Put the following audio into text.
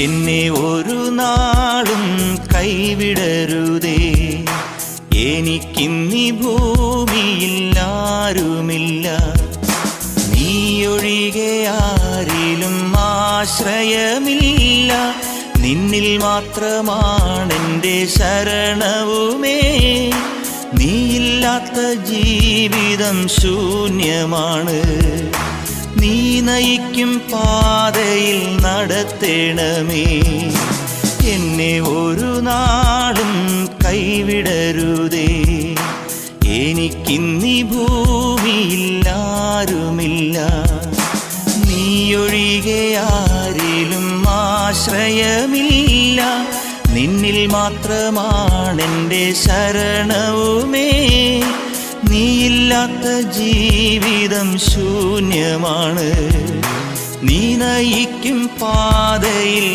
എന്നെ ഒരു നാളും കൈവിടരുതേ. എനിക്കിന്നീ ഭൂമിയിൽ ആരുമില്ല, നീയൊഴികെ ആരിലും ആശ്രയമില്ല. നിന്നിൽ മാത്രമാണെൻ്റെ ശരണവുമേ. നീയില്ലാത്ത ജീവിതം ശൂന്യമാണ്. നീ നയിക്കും പാതയിൽ നടത്തേണമേ. എന്നെ ഒരു നാളും കൈവിടരുതേ. എനിക്കിന്നീ ഭൂമിയിൽ ആരുമില്ല, നീയൊഴികെ ആരിലും ആശ്രയമില്ല. നിന്നിൽ മാത്രമാണെൻ്റെ ശരണവുമേ. നീയില്ലാത്ത ജീവിതം ശൂന്യമാണ്. നീ നയിക്കും പാതയിൽ